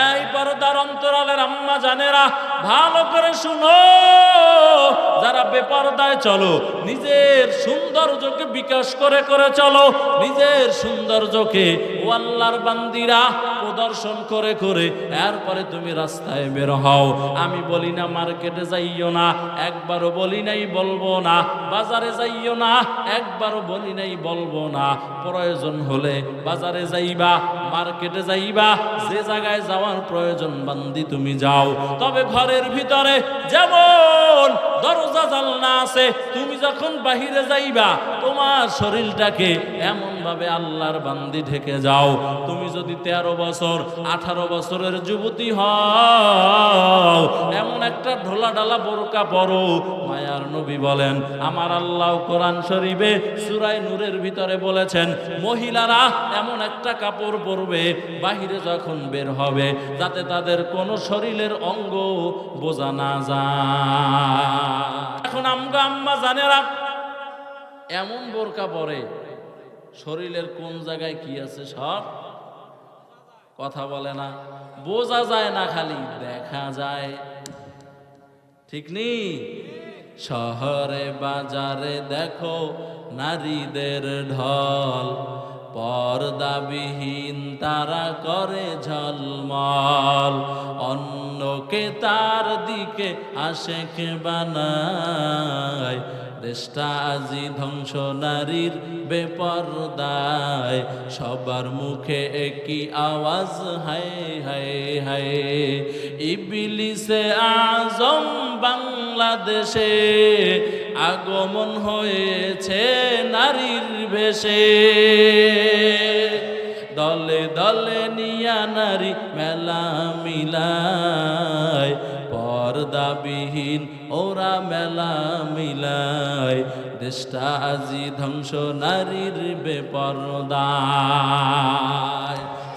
এই পর্দার অন্তরালের আম্মা জানেরা ভালো করে শুনো, যারা বেপরদায় চলো, নিজের সৌন্দর্যকে বিকাশ করে করে চলো, নিজের সৌন্দর্যকে ও আল্লাহর বান্দিরা প্রদর্শন করে করে এরপরে তুমি রাস্তায় বের হও। আমি বলি না মার্কেটে যাইও না, একবারও বলি নাই বলবো না। বাজারে যাইও না, একবারও বলি নাই বলবো না। প্রয়োজন হলে বাজারে যাইবা, মার্কেটে যাইবা, যে জায়গায় যাওয়ার প্রয়োজন বান্দি তুমি যাও। তবে ঘরের ভিতরে যেমন দরজা জানলা আছে, তুমি যখন বাহিরে যাইবা তোমার শরীরটাকে এমন ভাবে আল্লাহর বান্দি ঢেকে যাও। তুমি যদি 13 বছর 18 বছরের যুবতী হও, এমন একটা ঢোলা ঢালা বোরকা পরো। মায়ার নবী বলেন, আমার আল্লাহ কোরআন শরীফে সূরা নূরের ভিতরে বলেছেন, মহিলারা এমন একটা কাপড় পরবে বাহিরে যখন বের হবে যাতে তাদের কোনো শরীরের অঙ্গ বোঝা না যায়। এখন আমগো আম্মা জানেরা এমন বোরকা পরে শরীরের কোন জায়গায় কি আছে সব কথা বলে না, বোঝা যায় না, খালি দেখা যায়। ঠিক নেই? শহরে বাজারে দেখো নারীদের ঢল, পর্দাবিহীন তারা করে ঝলমল, অন্যকে তার দিকে আশেক বানায়। দেশটা আজি ধ্বংস নারীর বেপরদায়, সবার মুখে একই আওয়াজ, হায় হায় হায়। ইবলিসে আজম বাংলাদেশে আগমন হয়েছে নারীর বেশে, দলে দলে নিয়া নারী মেলা মিলায়, পর্দাবিহীন ওরা মেলা মিলায়। দেশটা আজি ধ্বংস নারীর বেপরদায়।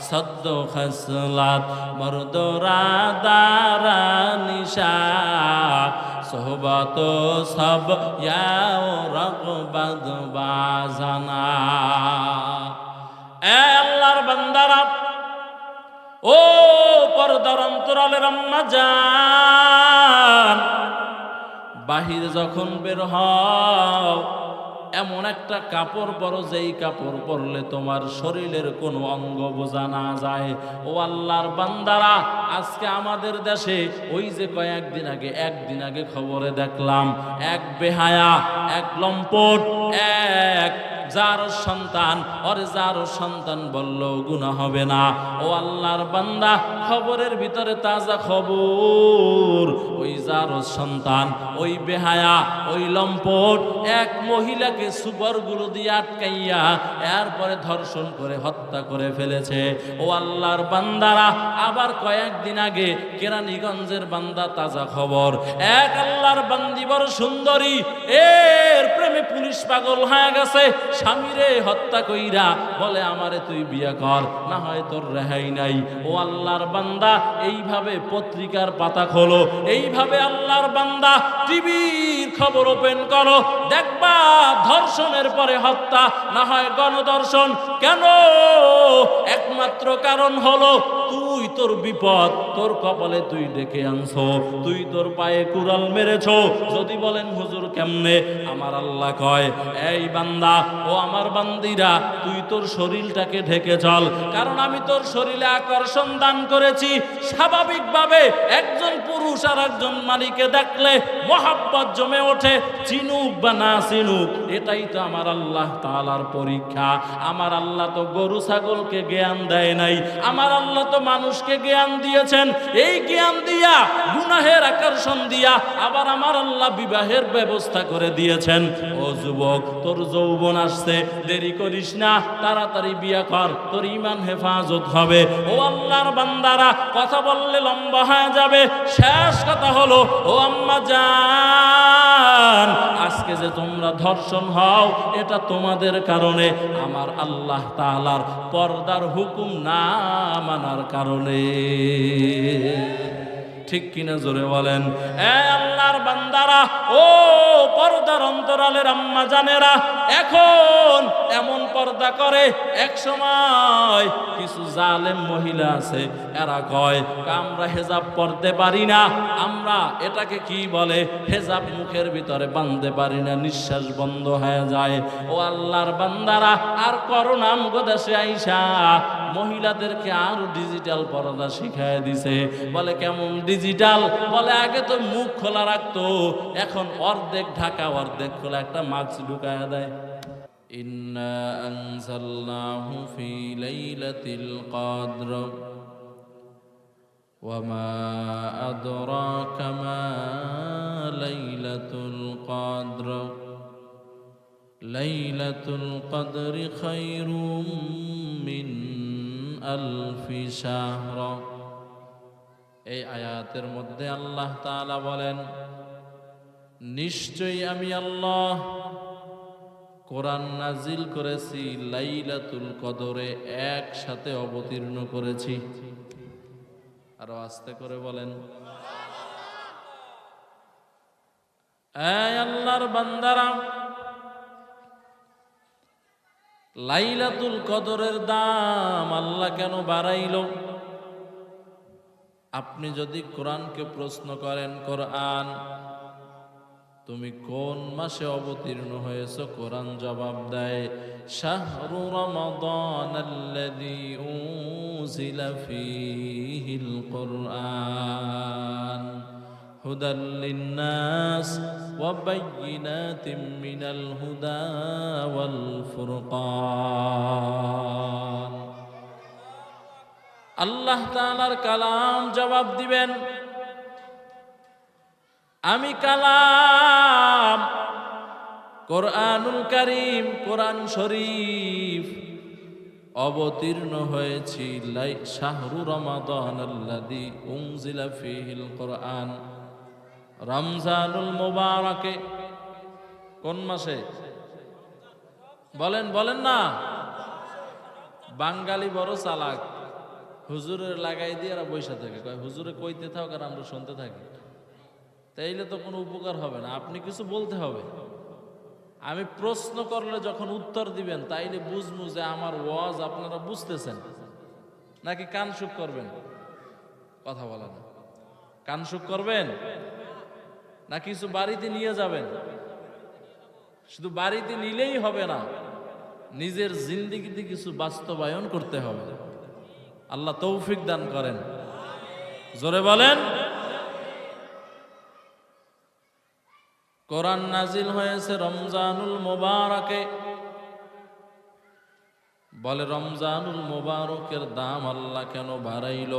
সদ্য খসলাত মর্দরা দারা নিশা, সোহবত সব ইয়াও রগবত বাজানা। এ আল্লাহর বান্দারা, ও পর্দার অন্তরালের আম্মা জান, বাহিরে যখন বের হও এমন একটা কাপড় পরো যেই কাপড় পরলে তোমার শরীরের কোনো অঙ্গ বোঝা না যায়। ও আল্লাহর বান্দারা, আজকে আমাদের দেশে ওই যে একদিন আগে খবরে দেখলাম, এক বেহায়া, এক লম্পট, এক যার সন্তান, ওরে যার সন্তান বললেও গুনাহ হবে না। ও আল্লাহর বান্দা, খবরের ভিতরে তাজা খবর, ওই যার সন্তান, ওই বেহায়া, ওই লম্পট এক মহিলাকে সুপারগুলো দিয়ে আটকাইয়া এরপরে ধর্ষণ করে হত্যা করে ফেলেছে। ও আল্লাহর বান্দারা, আবার কয়েকদিন আগে কেরানীগঞ্জের বান্দা তাজা খবর, এক আল্লাহর বান্দি বড় সুন্দরী, এর প্রেমে পুলিশ পাগল হয়ে গেছে। স্বামীরে হত্যা কইরা বলে, আমারে তুই বিয়ে কর, না হয় তোর রেহাই নাই। ও আল্লাহর বান্দা, এইভাবে পত্রিকার পাতা খোলো, এইভাবে আল্লাহর বান্দা টিভির খবর ওপেন করো, দেখবা ধর্ষণের পরে হত্যা, না হয় গণধর্ষণ। কেন? একমাত্র কারণ হলো তুই তোর বিপদ তোর কপালে তুই ডেকে আনছো, তুই তোর পায়ে কুড়াল মেরেছো। যদি বলেন হুজুর কেমনে, আমার আল্লাহ কয়, এই বান্দা ও আমার বান্দিরা, তুই তোর শরীরটাকে ঢেকে চল, কারণ আমি তোর শরীরে আকর্ষণ দান করেছি। স্বাভাবিকভাবে একজন পুরুষ আর একজন নারীকে দেখলে মহাব্বত জমে ওঠে, চিনুক বা না চিনুক, এটাই তো আমার আল্লাহ তাআলার পরীক্ষা। আমার আল্লাহ তো গরু ছাগলকে জ্ঞান দেয় নাই, আমার আল্লাহ তো মানুষকে জ্ঞান দিয়েছেন। এই জ্ঞান দিয়া, গুনাহের আকর্ষণ দিয়া, আবার আমার আল্লাহ বিবাহের ব্যবস্থা করে দিয়েছেন। ও যুবক, তোর যৌবন আসছে, দেরি করিস না, তাড়াতাড়ি বিয়ে কর, তোর ঈমান হেফাজত হবে। ও আল্লাহর বান্দারা, কথা বললে লম্বা হয়ে যাবে, শেষ কথা হলো, ও আম্মা জান, আজকে যে তোমরা ধর্ষণ হও, এটা তোমাদের কারণে, আমার আল্লাহ তাআলার পর্দার হুকুম না মানার কারণে। ঠিক কিনা জোরে বলেন। এ আল্লাহর বান্দারা, ও পর্দার অন্তরালের আম্মা জানেরা, এখন এমন পর্দা করে, এক সময় কিছু জালেম মহিলা আছে, এরা কয় আমরা হেজাব পরতে পারি না, আমরা এটাকে কি বলে হেজাব মুখের ভিতরে বাঁধতে পারি না, নিঃশ্বাস বন্ধ হয়ে যায়। ও আল্লাহর বান্দারা, আর করোনা আমগো দেশে আইসা মহিলাদেরকে আরো ডিজিটাল পর্দা শিখায় দিছে। বলে কেমন ডিজিটাল? বলে আগে তো মুখ খোলা রাখতো, এখন অর্ধেক ঢাকা অর্ধেক খোলা, একটা মাস্ক ঢুকায় দেয়। ইন্না আনজালনাহু ফি লাইলাতিল কদর ওয়া মা আদরাকা মা লাইলাতুল কদর লাইলাতুল কদরি খায়রুম মিন আলফি শাহর। এই আয়াতের মধ্যে আল্লাহ তাআলা বলেন, নিশ্চয়ই আমি আল্লাহ কোরআন নাজিল করেছি, লাইলাতুল কদরে একসাথে অবতীর্ণ করেছি। আরো আস্তে করে বলেন। এই আল্লাহর বান্দারা, লাইলাতুল কদরের দাম আল্লাহ কেন বাড়াইল? আপনি যদি কোরআনকে প্রশ্ন করেন, কোরআন তুমি কোন মাসে অবতীর্ণ হয়েছো, কোরআন জবাব দেয়, শাহরু রমাদানাল্লাযী উনজিলা ফীহিল কুরআন হুদাল লিন্নাস ওয়া বায়্যিনাতিম মিনাল হুদা ওয়াল ফুরকান। আল্লাহ তাআলার কালাম জবাব দিবেন, আমি কালাম কোরআনুল কারীম, কোরআন শরীফ অবতীর্ণ হয়েছি শাহরু রমাদানাল্লাযী উনজিলা ফীহিল কুরআন, রমজানুল মুবারকে। কোন মাসে? বলেন বলেন না। বাঙালি বড় চালাক, হুজুরের লাগাই দিয়ে এরা বৈশা থাকে, কয় হুজুরে কইতে থাক আর আমরা শুনতে থাকি। তাইলে তো কোনো উপকার হবে না, আপনি কিছু বলতে হবে। আমি প্রশ্ন করলে যখন উত্তর দিবেন, তাইলে বুঝবো যে আমার ওয়াজ আপনারা বুঝতেছেন, নাকি কানসুক করবেন। কথা বলে না, কানসুক করবেন না কিছু বাড়িতে নিয়ে যাবেন? শুধু বাড়িতে নিলেই হবে না, নিজের জিন্দেগিতে কিছু বাস্তবায়ন করতে হবে। আল্লাহ তৌফিক দান করেন, জোরে বলেন। কোরআন নাজিল হয়েছে রমজানুল মুবারকে। বলে রমজানুল মুবারকের দাম আল্লাহ কেন বাড়াইল?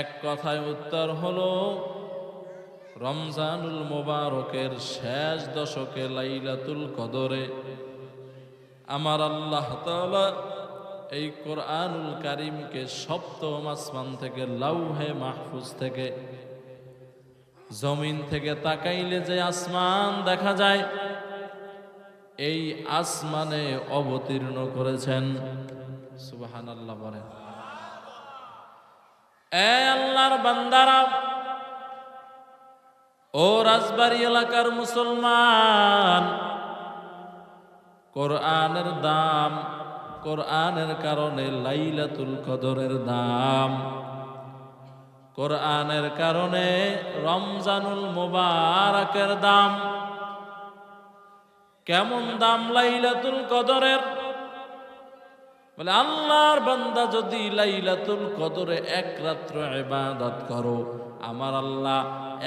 এক কথায় উত্তর হলো, রমজানুল মুবারকের শেষ দশকে লাইলাতুল কদরে আমার আল্লাহ তাআলা এই কোরআনুল কারীমকে সপ্তম আসমান থেকে, লাউহে মাহফুজ থেকে, জমিন থেকে তাকাইলে যে আসমান দেখা যায়, এই আসমানে অবতীর্ণ করেছেন। সুবহানাল্লাহ বলেন। এ আল্লাহর বান্দারা, ও রাজবাড়ী এলাকার মুসলমান, কোরআনের দাম, কোরআনের কারণে লাইলাতুল কদরের দাম, কোরআনের কারণে রমজানুল মুবারকের দাম। কেমন দাম লাইলাতুল কদরের? বলে আল্লাহর বান্দা যদি লাইলাতুল কদরে এক রাত্র ইবাদত করো, আমার আল্লাহ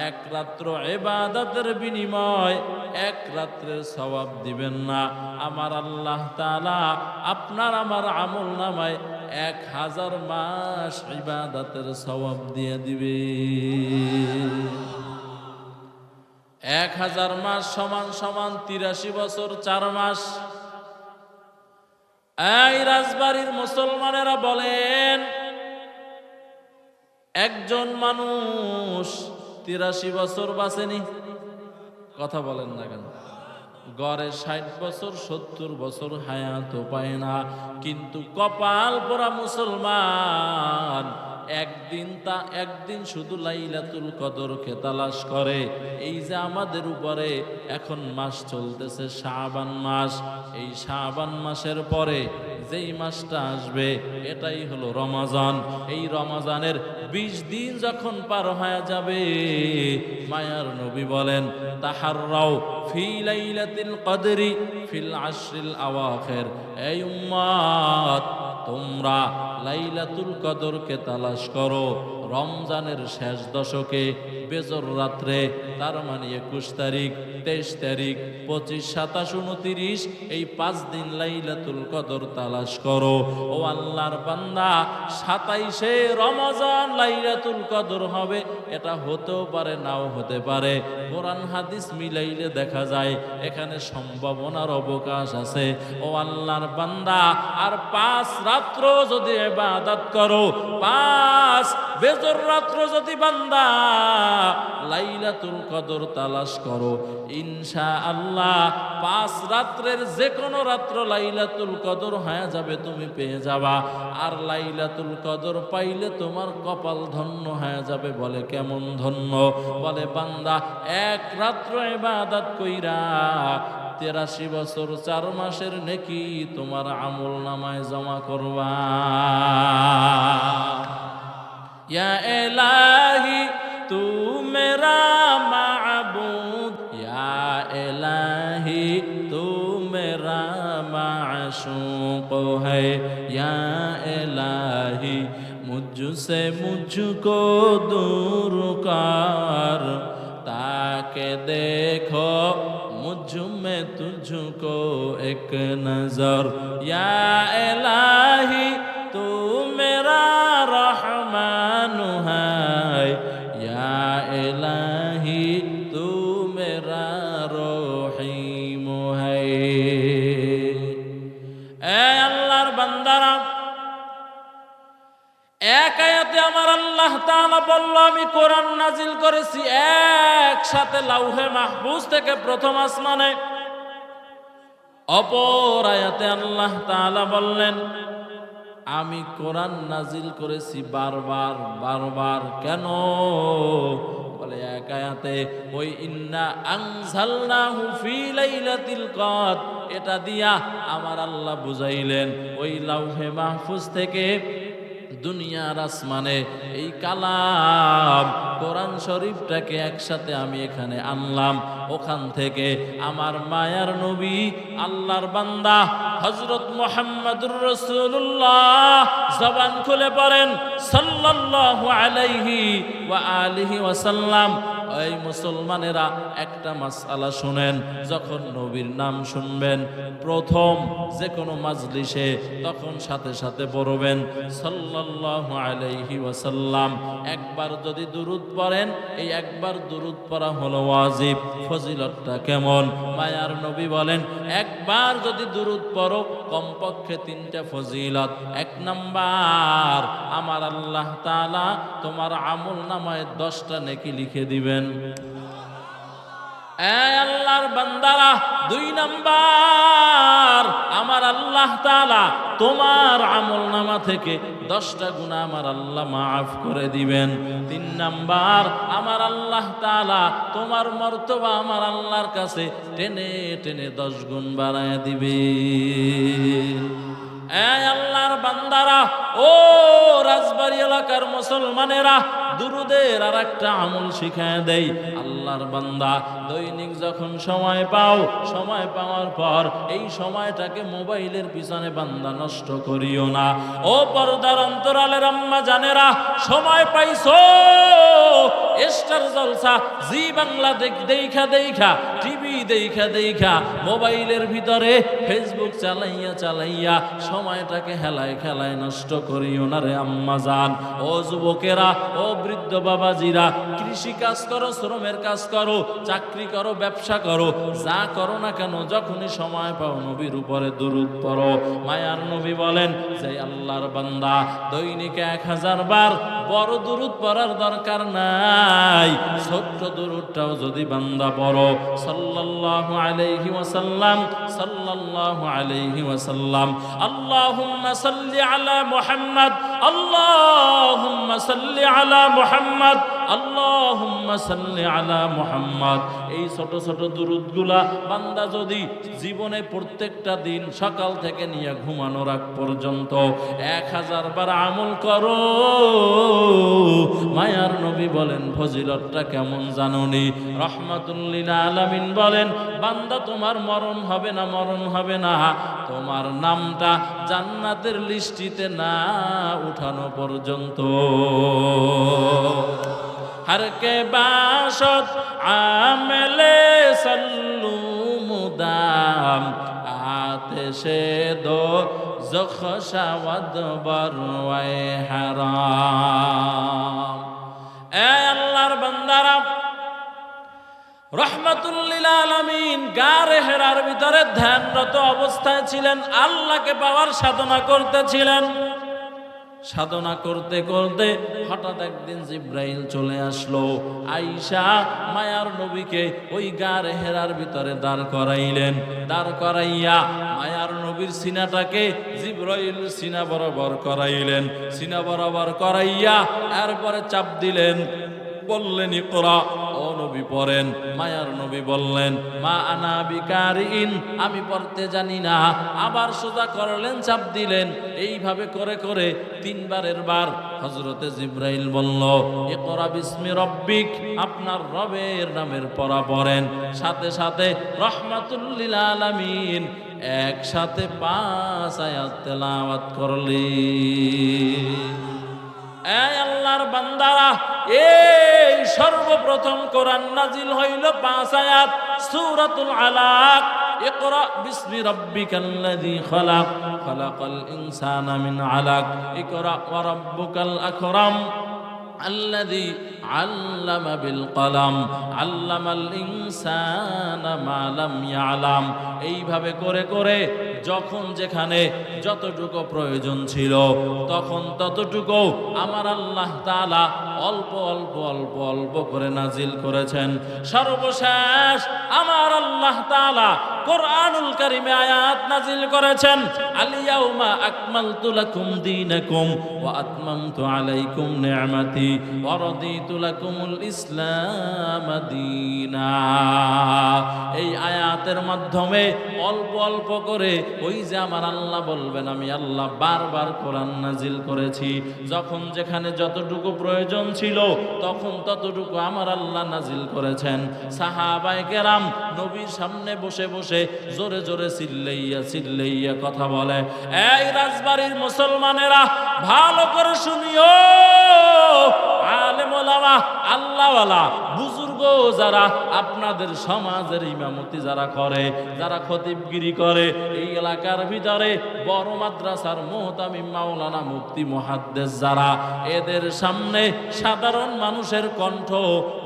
এক রাত্র ইবাদতের বিনিময় এক রাত্রের সওয়াব দিবেন না। আমার আল্লাহ তাআলা আপনার আমার আমল নামায় 1000 মাস ইবাদতের সওয়াব দিয়ে দিবে। 1000 মাস সমান সমান 83 বছর 4 মাস। এই রাজবাড়ির মুসলমানেরা বলেন, একজন মানুষ 83 বছর বাঁচেনি? কথা বলেন না কেন? গড়ে 60 বছর 70 বছর হায়াত পায় না, কিন্তু কপাল পোড়া মুসলমান একদিন শুধু লাইলাতুল কদরকে তালাশ করে। এই যে আমাদের উপরে এখন মাস চলতেছে শাবান মাস, এই শাবান মাসের পরে যেই মাসটা আসবে এটাই হলো রমাজান। এই রমাজানের 20 দিন যখন পার হয়ে যাবে, মায়ার নবী বলেন তাহাররাও ফি লাইলাতিল কদরি ফিল আশরিল আওয়াখির। এই উম্মত, তোমরা লাইলাতুল কদরকে তালাশ করো রমজানের শেষ দশকে, বেজর রাত্রে, তার মানে 21 তারিখ, 23 তারিখ, 25, 27, 29, এই 5 দিন লাইলাতুল কদর তালাশ করো। ও আল্লাহর বান্দা, 27শে রমজান লাইলাতুল কদর হবে, এটা হতেও পারে নাও হতে পারে। কোরআন হাদিস মিলাইলে দেখা যায় এখানে সম্ভাবনার অবকাশ আছে। ও আল্লাহর বান্দা, আর 5 রাত্র যদি ইবাদত করো, 5 বেজর রাত্র যদি বান্দা লাইলাতুল কদর তালাশ করো, ইনশাআল্লাহ 5 রাত্রের যে কোনো রাত্র লাইলাতুল কদর হয়ে যাবে, তুমি পেয়ে যাবা। আর লাইলাতুল কদর পাইলে তোমার কপাল ধন্য হয়ে যাবে। বলে কেমন ধন্য? বলে বান্দা 1 রাত্র ইবাদত কইরা 83 বছর 4 মাসের নেকি তোমার আমল নামায় জমা করবা। या इलाही तू मेरा माबूद, या इलाही तू मेरा माशूक है, या इलाही मुझसे मुझको दूर कर, ताके देखो मुझ में तुझको एक नजर, या इलाही तू मेरा रहमान है, या इलाही तू मेरा रहीम है। ए अल्लाहर बान्दारा, এক আয়াতে আমার আল্লাহ তাআলা বলল, আমি কোরআন নাজিল করেছি একসাথে লাউহে মাহফুজ থেকে প্রথম আসমানে। অপর আয়াতে আল্লাহ তাআলা বললেন, আমি কোরআন নাজিল করেছি বারবার বারবার। কেন? বলে এক আয়াতে ওই ইন্না আনজালনাহু ফি লাইলাতিল কদর, এটা দিয়া আমার আল্লাহ বুঝাইলেন ওই লাউহে মাহফুজ থেকে দুনিয়ার আসমানে এই কালাম কোরআন শরীফটাকে একসাথে আমি এখানে আনলাম। ওখান থেকে আমার মায়ার নবী আল্লাহর বান্দা হযরত মুহাম্মদুর রাসূলুল্লাহ জবান খুলে পড়েন সাল্লাল্লাহু আলাইহি ওয়া আলিহি ওয়াসাল্লাম। এই মুসলমানেরা একটা মাসআলা শুনেন, যখন নবীর নাম শুনবেন প্রথম যে কোনো মাজলিসে, তখন সাথে সাথে পড়বেন সাল্লাল্লাহু আলাইহি ওয়াসাল্লাম। একবার যদি দুরূদ পড়েন, এই একবার দুরূদ পড়া হলো ওয়াজিব। ফজিলতটা কেমন? মায়ার নবী বলেন, একবার যদি দুরূদ পড়ো কমপক্ষে 3টা ফজিলত। 1 নাম্বার, আমার আল্লাহ তাআলা তোমার আমল নামায় 10টা নেকি লিখে দিবেন। আল্লাহর বান্দারা, 2 নাম্বার, আমার আল্লাহ তাআলা তোমার আমল নামা থেকে 10টা গুনাহ আমার আল্লাহ মাফ করে দিবেন। 3 নাম্বার, আমার আল্লাহ তাআলা তোমার মর্তবা আমার আল্লাহর কাছে টেনে টেনে 10 গুণ বাড়ায় দিবেন। আল্লাহর বান্দারা, ও রাজবাড়ী এলাকার মুসলমানেরা, দুরুদের আর একটা আমল শিখায় দেই। আল্লাহর বান্দা, দৈনিক যখন সময় পাও, সময় পাওয়ার পর এই সময়টাকে মোবাইলের পিছনে বান্দা নষ্ট করিও না। ও পর্দার অন্তরালের আম্মা জানেরা, সময় পাইছো স্টার জলসা, জি বাংলা দেখা দেখা, টিভি দেখা দেখা, মোবাইলের ভিতরে ফেসবুক চালাইয়া চালাইয়া সময়টাকে হেলায় খেলায় নষ্ট করিও না রে আম্মা জান। ও যুবকেরা, ও বৃদ্ধ বাবাজিরা, কৃষি কাজ করো, শ্রমের কাজ করো, চাকরি করো, ব্যবসা করো, যা করো না কেন, যখনই সময় পাও নবীর উপরে দুরূদ পড়ো। মায়ার নবী বলেন যে আল্লাহর বান্দা দৈনিক 1000 বার, বড় দুরূদ পড়ার দরকার নাই, ছোট্ট দুরূদটাও যদি বান্দা পড়ো সাল্লাল্লাহু আলাইহি ওয়াসাল্লাম, সাল্লাল্লাহু আলাইহি ওয়াসাল্লাম, আল্লাহুম্মা সাল্লি আলা মুহাম্মদ, আল্লাহুম্মা সাল্লি আলা মুহাম্মদ, আল্লাহুম্মা সাল্লি আলা মুহাম্মদ। এই ছোট ছোট দুরূদগুলা বান্দা যদি জীবনে প্রত্যেকটা দিন সকাল থেকে নিয়ে ঘুমানোর আগ পর্যন্ত 1000 বার আমল করো, মায়ার নবী বলেন ফজিলতটা কেমন জানোনি? রাহমাতুল লিল আলামিন বলেন, বান্দা তোমার মরণ হবে না, মরণ হবে না, তোমার নামটা জান্নাতের লিস্টিতে না উঠানো পর্যন্ত। हर के बाशत आमले सल्लू मुदाम आतिशे दो ज़ख़शावद बरवाए हराम। ए अल्लाहर बंदारा, রহমাতুল লিল আলামিন গারে হেরার ভিতরে ধ্যানরত অবস্থায় ছিলেন, আল্লাহকে পাওয়ার সাধনা করতেছিলেন। সাধনা করতে করতে হঠাৎ একদিন জিব্রাইল চলে আসলো। আয়েশা মায়ার নবীকে ওই গারে হেরার ভিতরে দাঁড় করাইলেন। দাঁড় করাইয়া মায়ার নবীর সিনাটাকে জিব্রাইল সিনা বরাবর করাইলেন। সিনা বরাবর করাইয়া এরপরে চাপ দিলেন, বললেন ইকরা, ও নবী পড়েন। মায়ার নবী বললেন, মা আনা বিকারিন, আমি পড়তে জানি না। আবার সোজা করলেন, চাপ দিলেন। এইভাবে করে করে 3 বারের বার হযরতে জিব্রাইল বলল, ইকরা বিসমি রব্বিক, আপনার রবের নামের পড়া পড়েন। সাথে সাথে রাহমাতুল লিল আলামিন একসাথে 5 আয়াত তেলাওয়াত করলেন। এই আল্লাহর বান্দারা, এই সর্বপ্রথম কোরআন নাজিল হইল 5 আয়াত, সূরাতুল আলাক। ইকরা বিসমি রাব্বিকাল্লাযী খালাক, খালাকাল ইনসানা মিন আলাক, ইকরা ওয়া রাব্বুকাল আকরাম আল্লাযী আল্লামা বিল কলম, আল্লামাল ইনসানা মা লাম ইয়ালাম। এইভাবে করে করে যখন যেখানে যতটুকু প্রয়োজন ছিল তখন ততটুকু আমার আল্লাহ তাআলা অল্প অল্প অল্প অল্প করে নাজিল করেছেন। সর্বশেষ আমার আল্লাহ তাআলা কোরআনুল কারীমে আয়াত নাজিল করেছেন, আল ইয়াউমা আকমালতু লাকুম দীনাকুম ওয়া আতমামতু আলাইকুম নি'মাতি ওয়া রাদিতু লাকুমুল ইসলাম দীনা। এই আয়াতের মাধ্যমে অল্প অল্প করে ওই যে আমার আল্লাহ বলবেন, আমি আল্লাহ বারবার কোরআন নাজিল করেছি। যখন যেখানে যতটুকু প্রয়োজন ছিল তখন ততটুকু আমার আল্লাহ নাজিল করেছেন। সাহাবায়ে কেরাম নবীর সামনে বসে বসে জোরে জোরে চিল্লাইয়া চিল্লাইয়া কথা বলে। এই রাজবাড়ির মুসলমানেরা ভালো করে শুনিও, আলেম ওলামা আল্লাহওয়ালা বুজুর্গ যারা আপনাদের সমাজের ইমামতি যারা করে, যারা খতিবগিরি করে, এই এলাকার ভিতরে বড় মাদ্রাসার মুহতামিম মাওলানা মুফতি মুহাদ্দিস যারা, এদের সামনে সাধারণ মানুষের কণ্ঠ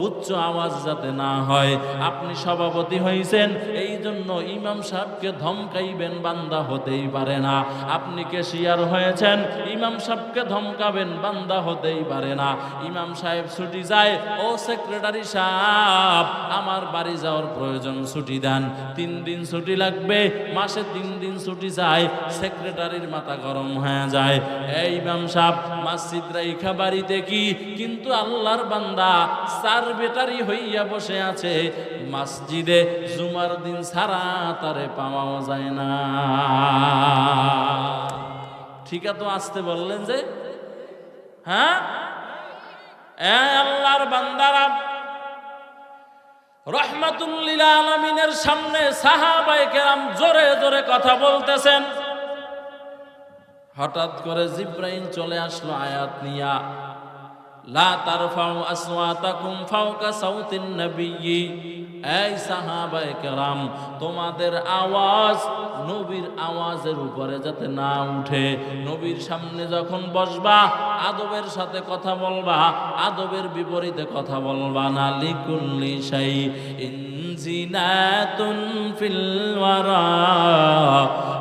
উচ্চ আওয়াজ যাতে না হয়। আপনি সভাপতি হয়েছেন, এই জন্য ইমাম সাহেবকে ধমকাইবেন, বান্দা হতেই পারে না। আপনি ক্যাশিয়ার হয়েছেন, ইমাম সাহেবকে ধমকাবেন, বান্দা হতেই পারে না। ইমাম সাহেব ছুটি যায়, ও সেক্রেটারি সাহেব আমার বাড়ি যাওয়ার প্রয়োজন, ছুটি দেন। 3 দিন ছুটি লাগবে, মাসে 3 দিন ছুটি চায়, সেক্রেটারির মাথা গরম হয়ে যায়। এই ইমাম সাহেব মসজিদ রাইখা বাড়িতে কি, কিন্তু আল্লাহর বান্দা 4 ব্যাটারি হইয়া বসে আছে মসজিদে, জুমার দিন ছাড়া তারে পাওয়া যায় না। ঠিক আছে, আসতে বললেন যে, হ্যাঁ আল্লাহর বান্দারা, রহমাতুল লিল আলামিনের সামনে সাহাবায়ে কেরাম জোরে জোরে কথা বলতেছেন। হঠাৎ করে জিব্রাইল চলে আসলো আয়াত নিয়া, লা তারফাউ আসওয়াতাকুম ফাওকা সাউতিন নবিয়্যি। এই সাহাবায়ে কেরাম, তোমাদের আওয়াজ নবীর আওয়াজের উপরে যাতে না উঠে। নবীর সামনে যখন বসবা আদবের সাথে কথা বলবা, আদবের বিপরীতে কথা বলবা না। লিকুল্লি শাইইন জিনাতুন ফিল ওয়ারা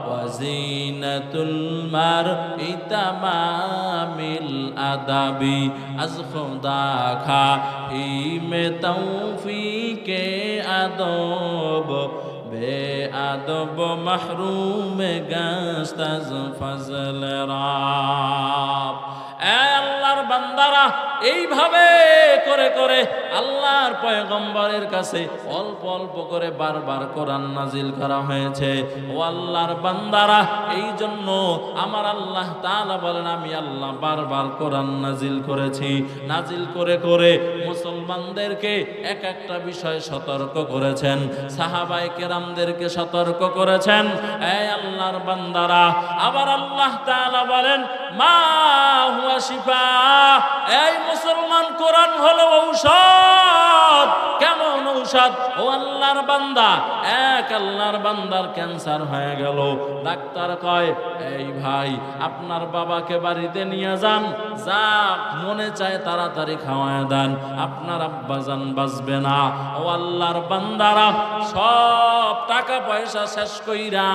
ওয়া জিনাতুল মারই তামামিল আদাবি আজ খুদা খাইমে তৌফিকে আদব বে আদব মাহরুম গস্ত আজ ফজল রাব। আল্লাহর বান্দারা এইভাবে করে করে আল্লাহর পয়গম্বরের কাছে অল্প অল্প করে বারবার কোরআন নাজিল করা হয়েছে। ও আল্লাহর বান্দারা, এই জন্য আমার আল্লাহ তাআলা বলেন, আমি আল্লাহ বারবার কোরআন নাজিল করেছি। নাজিল করে করে মুসলমানদেরকে এক একটা বিষয় সতর্ক করেছেন, সাহাবায়ে কেরামদেরকে সতর্ক করেছেন। এই আল্লাহর বান্দারা, আবার আল্লাহ তাআলা বলেন, মা হুয়া শিফা, এই মুসলমান, কোরআন হলো ঔষধ। কেমন ঔষধ? ও আল্লাহর বান্দা, এক আল্লাহর বান্দার ক্যান্সার হয়ে গেল, ডাক্তার কয়, এই ভাই আপনার বাবাকে বাড়িতে নিয়ে যান, যা মনে চায় তাড়াতাড়ি খাওয়ায় দেন, আপনার আব্বাজান বাঁচবে না। ও আল্লাহর বান্দারা, সব টাকা পয়সা শেষ কইরা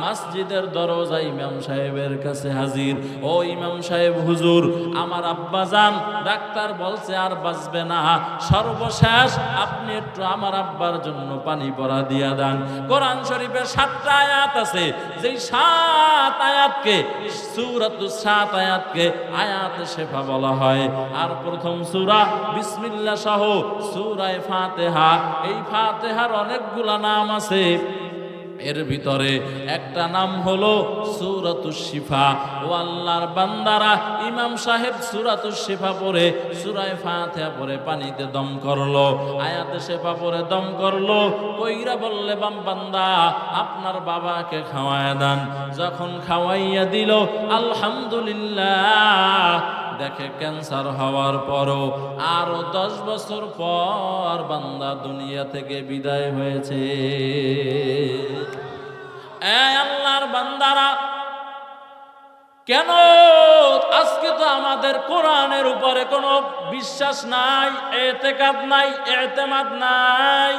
মসজিদের দরজায় ইমাম সাহেবের কাছে হাজির। ও ইমাম সাহেব হুজুর, আমার আব্বাজান ডাক্তার বলছে আর বাঁচবে না, সর্বশেষ আপনি একটু আমার আব্বার জন্য পানি পড়া দিয়া দেন। কোরআন শরীফের 7টা আয়াত আছে, যেই 7 আয়াতকে সূরাতুস 7 আয়াতকে আয়াতে শেফা বলা হয়। আর প্রথম সূরা বিসমিল্লাহ সহ সূরা ফাতিহা, এই ফাতিহার অনেকগুলা নাম আছে, এর ভিতরে একটা নাম হলো সূরাতুশ শিফা। ও আল্লাহর বান্দারা, ইমাম সাহেব সূরাতুশ শিফা পড়ে সূরা ফাতিহা পড়ে পানিতে দম করলো, আয়াতে শিফা পড়ে দম করলো, কইরা বললে, বান্দা আপনার বাবাকে খাওয়ায় দেন। যখন খাওয়াইয়া দিল, আলহামদুলিল্লাহ, দেখে ক্যান্সার হওয়ার পরও আরো 10 বছর পর বান্দা দুনিয়া থেকে বিদায় হয়েছে। আল্লাহর বান্দারা, কেন আজকে তো আমাদের কোরআনের উপরে কোনো বিশ্বাস নাই, এতেকাদ নাই, এতেমাদ নাই।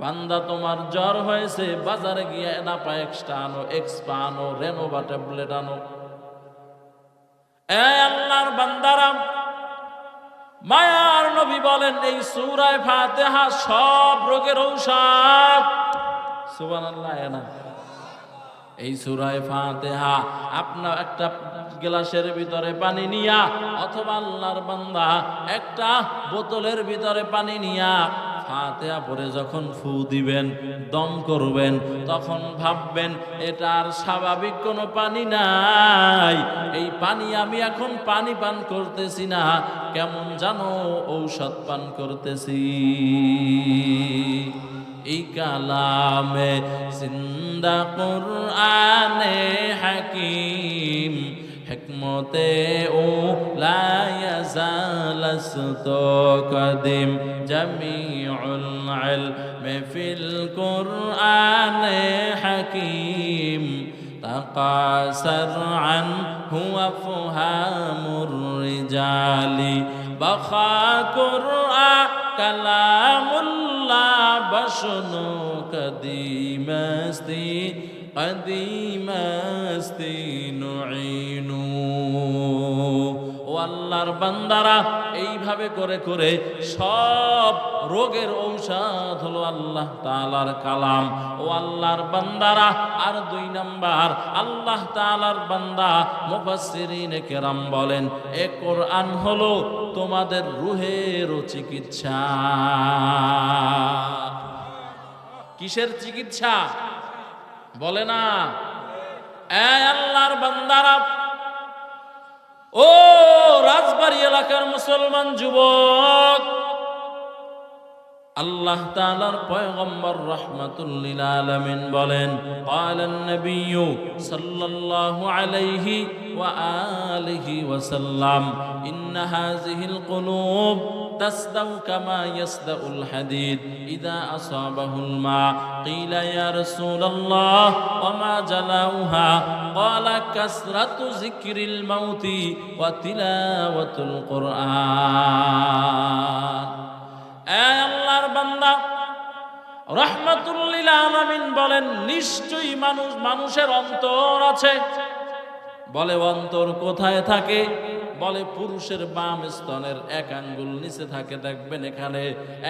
বান্দা, তোমার জ্বর হয়েছে, বাজারে গিয়ে এনাপায়েক্সটা আনো, এক্সপা আনো, রেনোভা ট্যাবলেট আনো। আল্লাহর বান্দারা, মায়ার নবী বলেন, এই সূরা ফাতিহা সব রোগের ঔষধ। সুবহানাল্লাহ। এই সূরা ফাতিহা আপনার একটা গ্লাসের ভিতরে পানি নিয়া, অথবা আল্লাহর বান্দা একটা বোতলের ভিতরে পানি নিয়া ফাতিহা পড়ে যখন ফু দিবেন, দম করবেন, তখন ভাববেন এটা আর স্বাভাবিক কোনো পানি নাই, এই পানি আমি এখন পানি পান করতেছি না, কেমন জানো ঔষধ পান করতেছি। এই কালামে জিন্দা কুরআনে হাকিম, হিকমতে ও লা ইয়াজালাস্তু কদিম, জামিউল ইলমি ফিল কুরআনে হাকিম, তাকাসার আনহু আফহামুর রিজালি, বাখা কুরআন কালামুল্লাহ, বশনু কদিমস্তি কদিমস্তি নুঈনু। ও আল্লাহর বান্দারা, এইভাবে করে করে সব রোগের ঔষধ হলো আল্লাহ তাআলার কালাম। ও আল্লাহর বান্দারা, আর 2 নাম্বার, আল্লাহ তাআলার বান্দা মুফাসসিরিনে কেরাম বলেন, এ কোরআন হলো তোমাদের রূহের চিকিৎসা। কিসের চিকিৎসা বলে না? আল্লাহর বান্দারা, ও রাজবাড়ী এলাকার মুসলমান যুবক, আল্লাহ তাআলার পয়গম্বর রাহমাতুল লিল আলামিন বলেন, ক্বালান নবিয়্যু সাল্লাল্লাহু আলাইহি ওয়া আলিহি ওয়া সাল্লাম, ইন্না হাযিহিল কুলুব তাসদাউ কামা ইয়াসদাউল হাদিদ ইযা আসাবাহুল মা, ক্বিলা ইয়া রাসূলুল্লাহ ওয়া মা জালাউহা, ক্বালা কাসরাতু যিকরিল মাউতি ওয়া তিলাওয়াতুল কুরআন। আল্লাহর বান্দা রাহমাতুল লিল আলামিন বলেন, নিশ্চয়ই মানুষের অন্তর আছে। বলে, অন্তর কোথায় থাকে? বলে পুরুষের বাম স্তনের এক আঙ্গুল নিচে থাকে, দেখবেন এখানে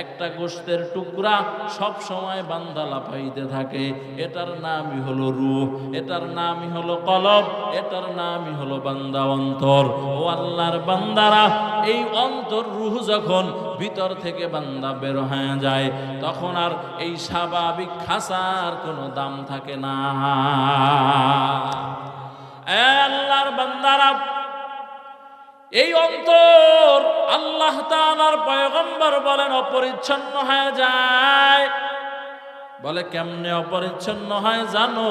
একটা গোশতের টুকরা সব সময় বান্দা লাফাইতে থাকে। এটার নামই হলো রূহ, এটার নামই হলো কলব, এটার নামই হলো বান্দা অন্তর। ও আল্লাহর বান্দারা, এই অন্তর রূহ যখন ভিতর থেকে বান্দা বের হয়ে যায়, তখন আর এই স্বাভাবিক খাসার কোনো দাম থাকে না। আল্লাহর বান্দারা, এই অন্তর আল্লাহ তাআলার পয়গম্বর বলেন অপরিচ্ছন্ন হয়ে যায়। বলে কেমনে অপরিচ্ছন্ন হয় জানো?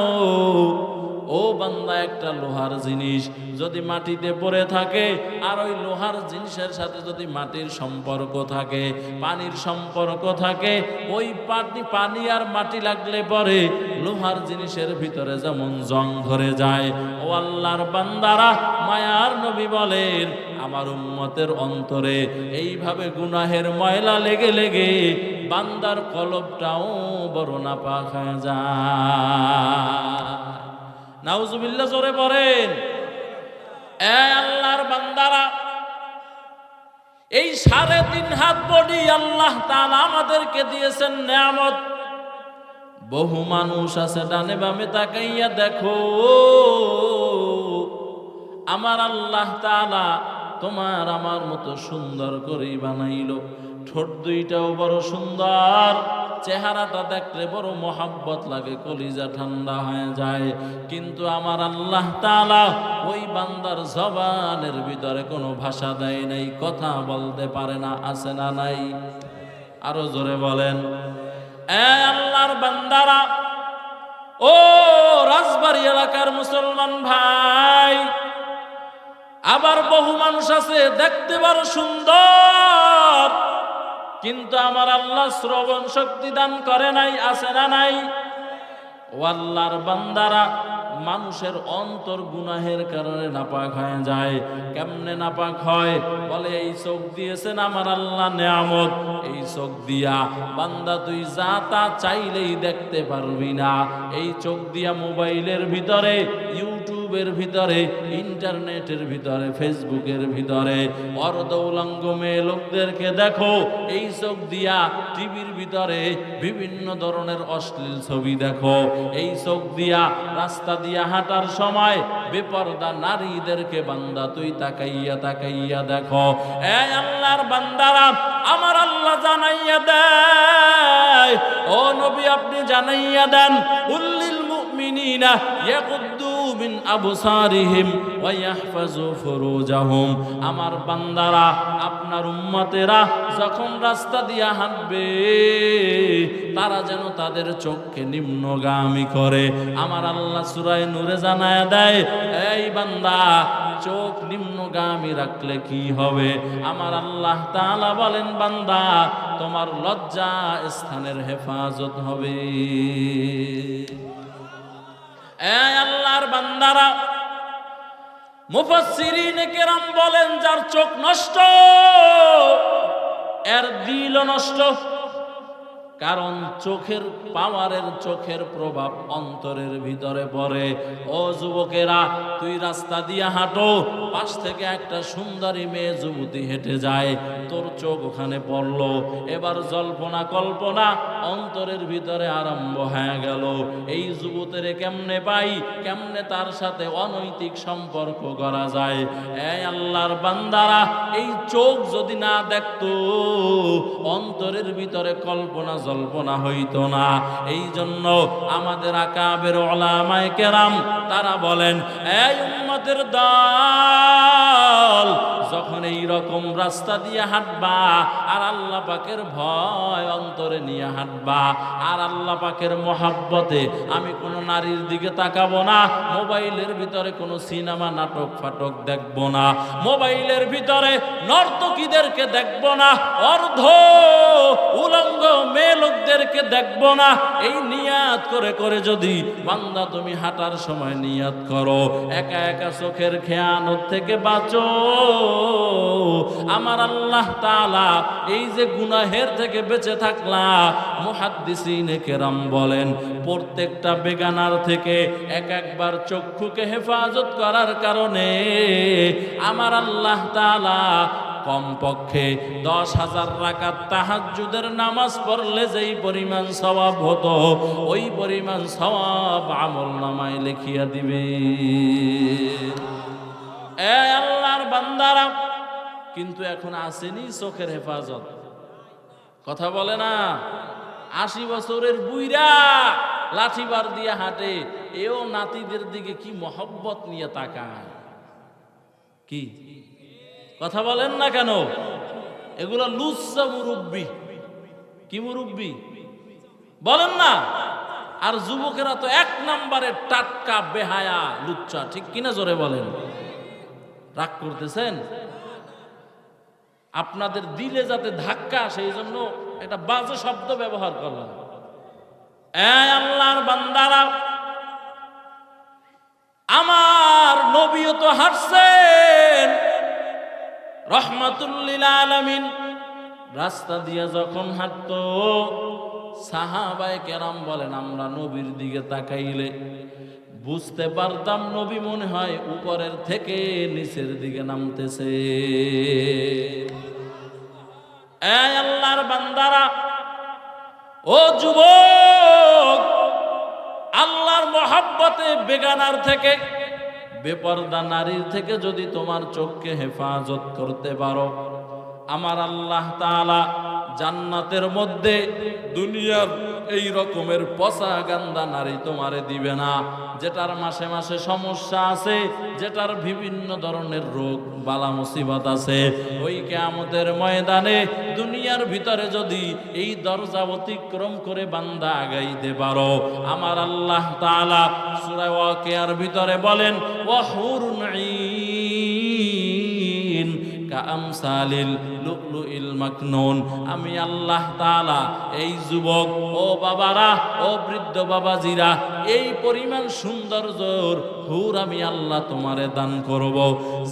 ও বান্দা, একটা লোহার জিনিস যদি মাটিতে পড়ে থাকে, আর ওই লোহার জিনিসের সাথে যদি মাটির সম্পর্ক থাকে, পানির সম্পর্ক থাকে, ওই পানি আর মাটি লাগলে পরে লোহার জিনিসের ভিতরে যেমন জং ধরে যায়। ও আল্লাহর বান্দারা, মায়ার নবী বলেন আমার উম্মতের অন্তরে এইভাবে গুনাহের ময়লা লেগে লেগে বান্দার কলবটাও বড় নাপাক হয়ে যায়। নাউজুবিল্লাহ, জোরে পড়েন। আল্লাহর বান্দারা, এই 3.5 হাত বডি আল্লাহ তাআলা আমাদেরকে দিয়েছেন নেয়ামত। বহু মানুষ আছে ডানে বামে তাকাইয়া দেখো, আমার আল্লাহ তাআলা তোমার আমার মতো সুন্দর করেই বানাইলো। ঠোঁট দুইটাও বড় সুন্দর, চেহারাটা দেখলে বড় মহাব্বত লাগে, কলিজা ঠান্ডা হয়ে যায়। কিন্তু আমার আল্লাহ তাআলা ওই বান্দার জবানের ভিতরে কোনো ভাষা দেয় নাই, কথা বলতে পারে না। আছে না নাই? আরো জোরে বলেন। আল্লাহর বান্দারা, ও রাজবাড়ী এলাকার মুসলমান ভাই, আবার বহু মানুষ আছে দেখতে বড় সুন্দর, কিন্তু আমার আল্লাহ শ্রবণ শক্তি দান করে নাই। আছে না নাই? ও আল্লাহর বান্দারা, মানুষের অন্তর গুনাহের কারণে নাপাক হয়ে যায়। কেমনে নাপাক হয়? বলে এই চোখ দিয়েছেন আমার আল্লাহ নেয়ামত, এই চোখ দিয়া বান্দা তুই যা তা চাইলেই দেখতে পারবি না। এই চোখ দিয়া মোবাইলের ভিতরে, ইউটিউবের ভিতরে, ইন্টারনেটের ভিতরে, ফেসবুকের ভিতরে অর্ধউলঙ্গ মেয়ে লোকদেরকে দেখো। এই চোখ দিয়া টিভির ভিতরে বিভিন্ন ধরনের অশ্লীল ছবি দেখো। এই চোখ দিয়া রাস্তা দিয়া হাঁটার সময় বেপরদা নারীদেরকে বান্দা তুই তাকাইয়া তাকাইয়া দেখো। এই আল্লাহর বান্দারা, আমার আল্লাহ জানাইয়া দেয়, ও নবী আপনি জানাইয়া দেন, উল্লিল মুমিনিনা ইয়াকুদ্দু মিন আবসারিহিম ওয়া ইয়াহফাজু ফুরুজাহুম। আমার বান্দারা, আপনার উম্মতেরা যখন রাস্তা দিয়া হাঁটবে, তারা যেন তাদের চোখকে নিম্নগামী করে। আমার আল্লাহ সূরা নূরে জানায়া দেয়, এই বান্দা চোখ নিম্নগামী রাখলে কি হবে? আমার আল্লাহ তাআলা বলেন, বান্দা তোমার লজ্জা স্থানের হেফাজত হবে। এই আল্লাহর বান্দারা, মুফাসসিরিনে কেরাম বলেন যার চোখ নষ্ট, এর দিলও নষ্ট। কারণ চোখের পাওয়ারের, চোখের প্রভাব অন্তরের ভিতরে পড়ে। ও যুবকেরা, তুই রাস্তা দিয়ে হাঁটো, পাশ থেকে একটা সুন্দরী মেয়ে যুবতী হেঁটে যায়, তোর চোখ ওখানে পড়লো। এবার জল্পনা কল্পনা অন্তরের ভিতরে আরম্ভ হয়ে গেল, এই যুবতীর কেমনে পাই, কেমনে তার সাথে অনৈতিক সম্পর্ক করা যায়। এই আল্লাহর বান্দারা, এই চোখ যদি না দেখতো, অন্তরের ভিতরে কল্পনা জল্পনা হইতো না। এই জন্য আমাদের আকাবের উলামায়ে কেরাম তারা বলেন, এই উম্মতের দল, যখন এই রকম রাস্তা দিয়ে হাঁটবা আর আল্লাহ পাকের ভয় অন্তরে নিয়ে হাঁটবা, আর আল্লাহ পাকের মহাব্বতে আমি কোনো নারীর দিকে তাকাবো না, মোবাইলের ভিতরে কোনো সিনেমা নাটক ফাটক দেখবো না, মোবাইলের ভিতরে নর্তকীদেরকে দেখবো না, অর্ধ উলঙ্গ মেয়ে লোকদেরকে দেখবো না। এই নিয়াত করে করে যদি বান্দা তুমি হাঁটার সময় নিয়াত করো, একা একা চোখের খেয়ানত থেকে বাঁচো, আমার আল্লাহ তাআলা এই যে গুনাহের থেকে বেঁচে থাকলা, মুহাদ্দিসিনে কেরাম বলেন প্রত্যেকটা বেগানার থেকে একবার চক্ষুকে হেফাজত করার কারণে আমার আল্লাহ তাআলা কমপক্ষে 10,000 রাকাত তাহাজ্জুদের নামাজ পড়লে যেই পরিমাণ সওয়াব হতো, ওই পরিমাণ সওয়াব আমলনামায় লিখিয়া দিবে। এ আল্লাহর বান্দারা, কিন্তু এখন আসেনি চোখের হেফাজত। কথা বলে না, 80 বছরের বুইরা লাঠিবার দিয়ে হাঁটে, এও নাতিদের দিকে কি মহব্বত নিয়ে তাকায়। কি কথা বলেন না কেন? এগুলো লুচ্চা মুরব্বি। কি মুরব্বি বলেন না? আর যুবকেরা তো 1 নম্বরে টাটকা বেহায়া লুচ্চা। ঠিক কিনা জোরে বলেন? রাগ করতেছেন? আপনাদের দিলে যাতে ধাক্কা, সেই জন্য একটা বাজে শব্দ ব্যবহার করলাম। এই আল্লাহর বান্দারা, আমার নবীও তো হাঁটছেন রহমাতুল লিল আলামিন। রাস্তা দিয়ে যখন হাঁটতো, সাহাবায়ে কেরাম বলেন আমরা নবীর দিকে তাকাইলে বুঝতে পারতাম নবী মনে হয় উপরের থেকে নিচের দিকে নামতেছে। এই আল্লাহর বান্দারা, ও যুবক, আল্লাহর মহব্বতে বেগানার থেকে, বেপরদা নারীর থেকে যদি তোমার চোখকে হেফাজত করতে পারো, আমার আল্লাহ তাআলা জান্নাতের মধ্যে দুনিয়ার এই রকমের পচা গান্দা নারী তোমারে দিবে না, যেটার মাসে মাসে সমস্যা আছে, যেটার বিভিন্ন ধরনের রোগ বালা মুসিবত আছে। ওই কিয়ামতের ময়দানে দুনিয়ার ভিতরে যদি এই দরজা অতিক্রম করে বান্দা আগাইতে পারো, আমার আল্লাহ তাআলা সূরা ওয়াকিয়ার ভিতরে বলেন ওয়াহুরুন ঈন কাআমসালিল লুলুইল মাকনুন। আমি আল্লাহ তাআলা এই যুবক ও বাবারা, ও বৃদ্ধ বাবাজিরা, এই পরিমাণ সৌন্দর্যর হুর আমি আল্লাহ তোমারে দান করব,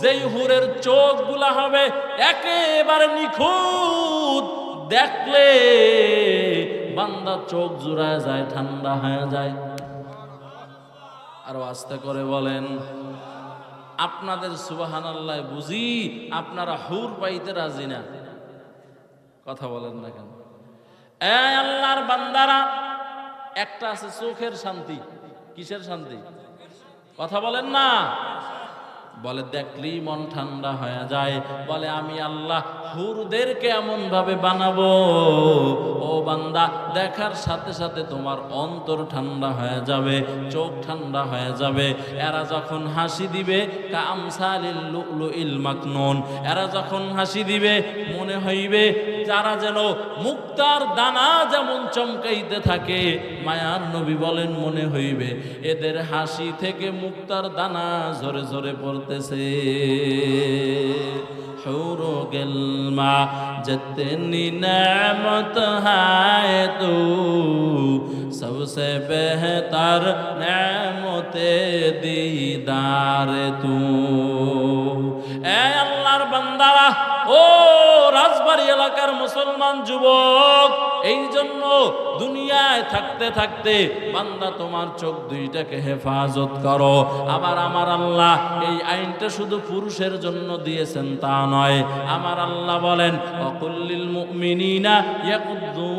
যেই হুরের চোখগুলা হবে একেবারে নিখুঁত, দেখলে বান্দা চোখ জুড়ায় যায়, ঠান্ডা হয়ে যায়। আরো আস্তে করে বলেন। আপনাদের সুবহানাল্লাহ বুঝি আপনারা হুর পাইতে রাজি না। কথা বলেন না কেন? এই আল্লাহর বান্দারা, একটা আছে চোখের শান্তি। কিসের শান্তি? কথা বলেন না। বলে দেখলেই মন ঠান্ডা হয়ে যায়। বলে আমি আল্লাহ হুরদেরকে এমন ভাবে বানাবো, ও বান্দা, দেখার সাথে সাথে তোমার অন্তর ঠান্ডা হয়ে যাবে, চোখ ঠান্ডা হয়ে যাবে। এরা যখন হাসি দিবে কামসালিল লুলুইল মাকনুন, এরা যখন হাসি দিবে মনে হইবে যারা যেন মুক্তার দানা যেমন চমকাইতে থাকে। মায়ার নবী বলেন মনে হইবে এদের হাসি থেকে মুক্তার দানা ঝরে ঝরে পড়তেছে। হুরো গেলমা जितनी नेमत है तू सबसे बेहतर नेमते दीदार तू। ए अल्लाहर बंदारा, ও রাজবাড়ী এলাকার মুসলমান যুবক, এই জন্য দুনিয়ায় থাকতে থাকতে বান্দা তোমার চোখ দুইটাকে হেফাজত করো। আবার আমার আল্লাহ এই আইনটা শুধু পুরুষের জন্য দিয়েছেন তা নয়। আমার আল্লাহ বলেন ওয়াকুল্লিল মুমিনিনা ইয়াকুদ্দু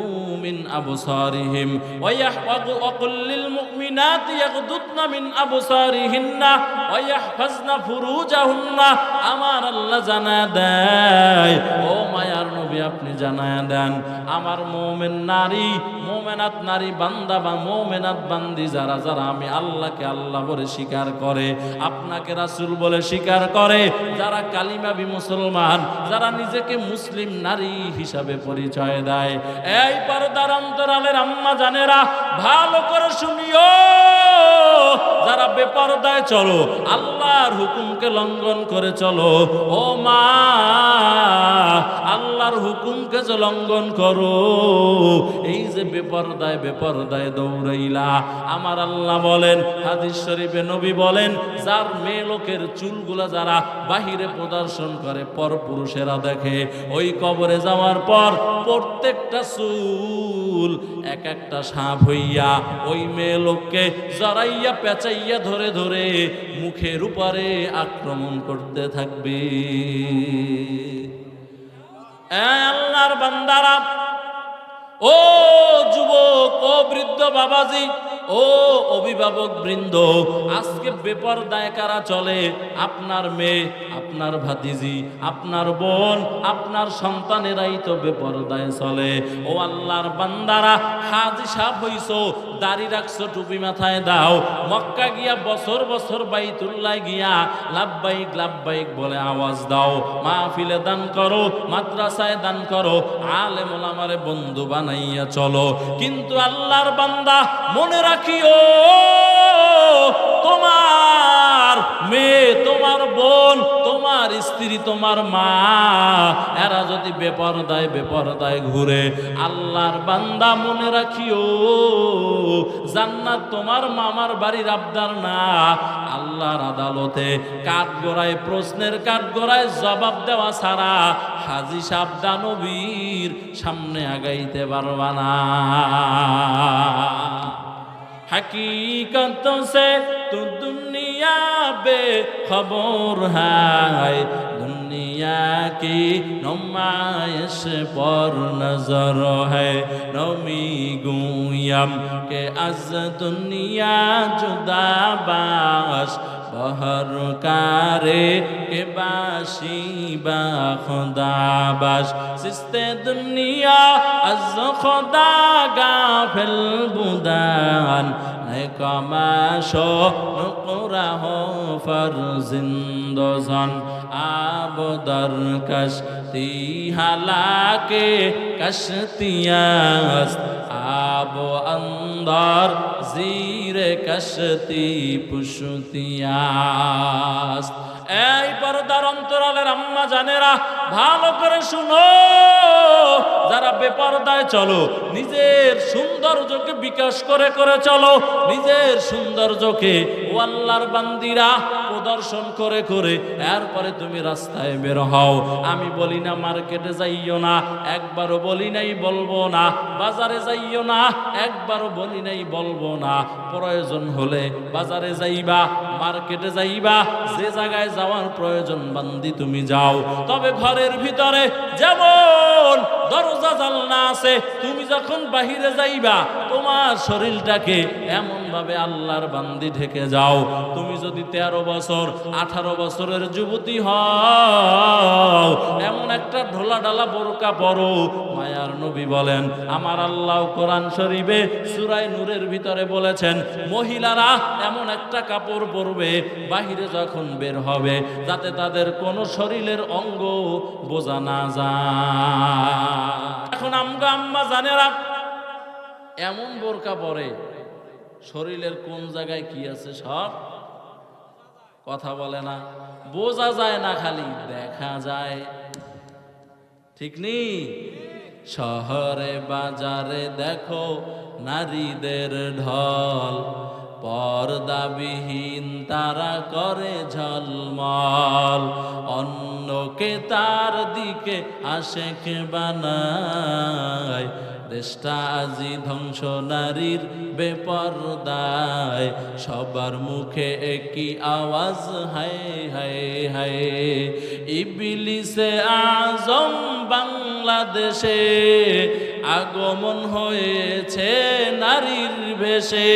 মিন আবসারিহিম ওয়াকুল্লিল মুমিনাতি ইয়াকুদ্দুনা মিন আবসারিহিন্না ওয়া ইয়াহফাজনা ফুরুজাহুন্না। আমার আল্লাহ জানায় দেয়, ও মায়ার নবী আপনি জানায় দেন, আমার মুমিন নারী, মুমিনাত নারী বান্দা বা মুমিনাত বান্দি যারা যারা আমি আল্লাহকে আল্লাহ বলে স্বীকার করে, আপনাকে রাসূল বলে স্বীকার করে, যারা কালিমাবি মুসলমান, যারা নিজেকে মুসলিম নারী হিসাবে পরিচয় দেয়, এই পর্দার অন্তরালের আম্মা জানেরা ভালো করে শুনিও, যারা বেপরদায় চলো, আল্লাহর হুকুমকে লঙ্ঘন করে চলো, ও মা আল্লাহর হুকুমকে গজ লঙ্ঘন করো। এই যে বেপরদায় বেপরদায় দৌড়াইলা, আমার আল্লাহ বলেন, হাদিস শরীফে নবী বলেন, যার মেয়ে লোকের চুলগুলা যারা বাহিরে প্রদর্শন করে, পর পুরুষেরা দেখে, ওই কবরে যাওয়ার পর প্রত্যেকটা চুল এক একটা সাপ হইয়া ওই মেয়ে লোককে জড়াইয়া পেঁচাইয়া ধরে ধরে মুখের উপরে আক্রমণ করতে থাকবে। আল্লাহর বান্দারা, ও যুবক, ও বৃদ্ধ বাবাজি, ও অভিভাবক বৃন্দ, আজকে বেপরদায় কারা চলে? আপনার মেয়ে, আপনার ভাতিজি, আপনার বোন, আপনার সন্তানেরাই তো বেপরদায় চলে। ও আল্লাহর বান্দারা, হাজি সাহেব হইছো, দাড়ি রাখছো, টুপি মাথায় দাও, মক্কা গিয়া বছর বছর বাইতুল্লাহ গিয়া লাব্বাইক লাব্বাইক বলে আওয়াজ দাও, মাহফিলে দান করো, মাদ্রাসায় দান করো, আলেম ওলামারে বন্ধু বানাইয়া চলো। কিন্তু আল্লাহর বান্দা, মনে রাখিও, তোমার মেয়ে, তোমার বোন, তোমার স্ত্রী, তোমার মা, এরা যদি বেপরদায় বেপরদায় ঘুরে, আল্লাহর বান্দা মনে রাখিও, জান্নাত তোমার মামার বাড়ির আবদার না। আল্লাহর আদালতে কাঠগড়ায়, প্রশ্নের কাঠগড়ায় জবাব দেওয়া ছাড়া হাজী সাহেব দানবীর সামনে আগাইতে পারবা না। हकीकत से तो दुनिया बेखबर है, दुनिया की नुमाइश पर नजर है, नमी गुयम के अज दुनिया जुदा बाश बहर कारे के बाशी बा खुदा बाश, सिस्ते दुनिया अज खुदा गाफिल बुदान कमाशो नुकुरा हो फर्जिंदोजन, आब दर कश्ती हालाके कश्तियास्त, आब अंदर जीरे कश्ती पुश्तियास्त। এই পর্দার অন্তরালের আম্মা জানেরা, ভালো করে শুনো, যারা বেপরদায় চলো, নিজের সৌন্দর্যকে বিকাশ করে করে চলো, নিজের সৌন্দর্যকে ও আল্লাহর বান্দিরা প্রদর্শন করে করে এরপরে তুমি রাস্তায় বের হও। আমি বলি না মার্কেটে যাইও না, একবারও বলি নাই, বলবো না। বাজারে যাইও না, একবারও বলি নাই, বলবো না। প্রয়োজন হলে বাজারে যাইবা, মার্কেটে যাইবা, যে জায়গায় যাওয়ার প্রয়োজন বান্দি তুমি যাও। তবে ঘরের ভিতরে যেমন দরজা জানলা আছে, তুমি যখন বাহিরে যাইবা তোমার শরীরটাকে এমন ভাবে আল্লাহর বান্দি ঢেকে যাও। তুমি যদি 13 বছর 18 বছরের যুবতী হও, এমন একটা ঢোলা ডালা বোরকা পরো। মায়ার নবী বলেন, আমার আল্লাহ কোরআন শরীফে সূরা নূরের ভিতরে বলেছেন, মহিলারা এমন একটা কাপড় পরবে বাহিরে যখন বের হবে, যাতে তাদের কোনো শরীরের অঙ্গ বোঝা না যায়। এখন আমগো আম্মা জানেরা এমন বোরকা পরে, শরীরের কোন জায়গায় কি আছে সব কথা বলে না, বোঝা যায় না, খালি দেখা যায়। ঠিক নেই? শহরে বাজারে দেখো নারীদের ঢল, পর্দাবিহীন তারা করে ঝলমল, অন্যকে তার দিকে আশেক বানায়, দেশটা আজি ধ্বংস নারীর বেপরদায়, সবার মুখে একই আওয়াজ, হায় হায় হায়। ইবলিসে আজম বাংলাদেশে আগমন হয়েছে নারীর বেশে,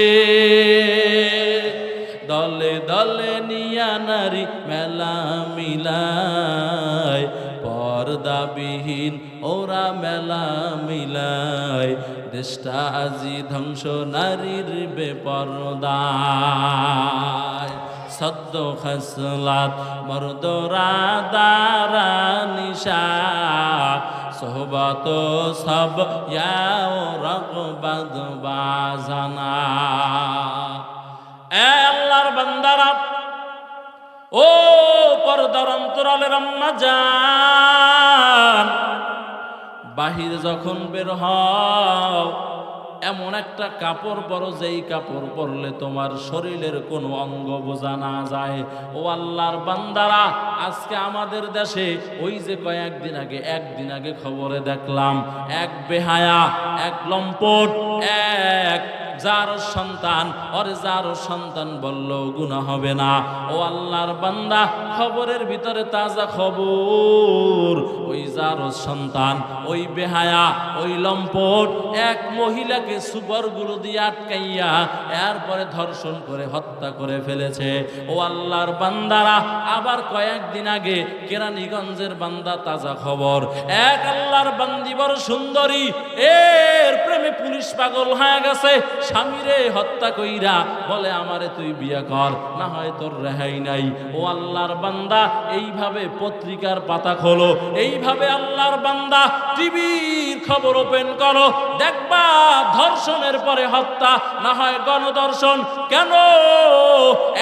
দলে দলে নিয়া নারী মেলা মিলায়, পর্দাবিহীন ওরা মেলা মিলায়, দেশটা আজি ধ্বংস নারীর বেপরদায়। সদ্য খসলাত মর্দরা দারা নিশা, সোহবত সব ইয়াও রগবত বাজানা। এ আল্লাহর বান্দারা, ও পর্দার অন্তরালের আম্মা জান, বাহিরে যখন বের হও এমন একটা কাপড় পরো যেই কাপড় পরলে তোমার শরীরের কোনো অঙ্গ বোঝা না যায়। ও আল্লাহর বান্দারা, আজকে আমাদের দেশে ওই যে একদিন আগে খবরে দেখলাম এক বেহায়া, এক লম্পট, এক যার সন্তান বলল গুনাহ হবে না। ও আল্লাহর বান্দা, খবরের ভিতরে তাজা খবর, ওই যার সন্তান, ওই বেহায়া, ওই লম্পট এক মহিলাকে সুপারগুলো দিয়ে আটকাইয়া এরপরে ধর্ষণ করে হত্যা করে ফেলেছে। ও আল্লাহর বান্দারা, আবার কয়েকদিন আগে কেরানীগঞ্জের বান্দা তাজা খবর, এক আল্লাহর বান্দি বড় সুন্দরী, এর প্রেমে পুলিশ পাগল হয়ে গেছে, স্বামীরে হত্যা কইরা বলে আমারে তুই বিয়ে কর, না হয় তোর রেহাই নাই। ও আল্লাহর বান্দা, এইভাবে পত্রিকার পাতা খোলো, এইভাবে আল্লাহর বান্দা টিভির খবর ওপেন করো, দেখবা ধর্ষণের পরে হত্যা, না হয় গণধর্ষণ। কেন?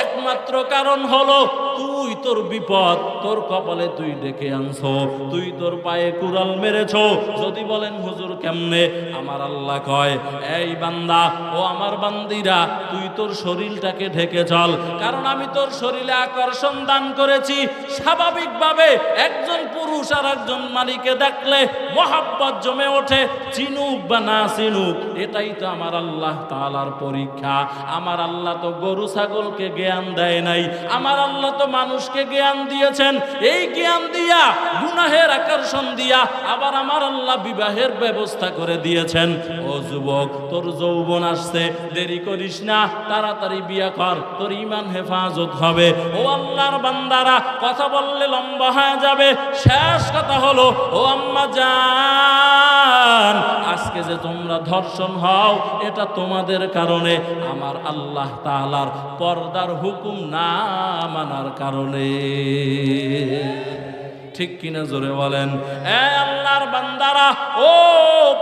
একমাত্র কারণ হলো তুই তোর বিপদ তোর কপালে তুই ডেকে আনছো, তুই তোর পায়ে কুড়াল মেরেছো। যদি বলেন হুজুর কেমনে? আমার আল্লাহ কয়, এই বান্দা, ও আমার বান্দিরা, তুই তোর শরীরটাকে ঢেকে চল, কারণ আমি তোর শরীরে আকর্ষণ দান করেছি। স্বাভাবিকভাবে একজন পুরুষ আর একজন নারীকে দেখলে মহাব্বত জমে ওঠে, চিনুক বা না চিনুক, এটাই তো আমার আল্লাহ তাআলার পরীক্ষা। আমার আল্লাহ তো গরু ছাগলকে জ্ঞান দেয় নাই, আমার আল্লাহ তো মানুষকে জ্ঞান দিয়েছেন। এই জ্ঞান দিয়া, গুনাহের আকর্ষণ দিয়া, আবার আমার আল্লাহ বিবাহের ব্যবস্থা করে দিয়েছেন। ও যুবক, তোর যৌবন আসছে, দেরি করিস না, তাড়াতাড়ি বিয়ে কর, তোর ঈমান হেফাজত হবে। ও আল্লাহর বান্দারা, কথা বললে লম্বা হয়ে যাবে, শেষ কথা হলো, ও আম্মা জান, আজকে যে তোমরা ধর্ষণ হও, এটা তোমাদের কারণে, আমার আল্লাহ তাআলার পর্দার হুকুম না মানার কারণে। ঠিক কিনা জোরে বলেন? এ আল্লাহর বান্দারা, ও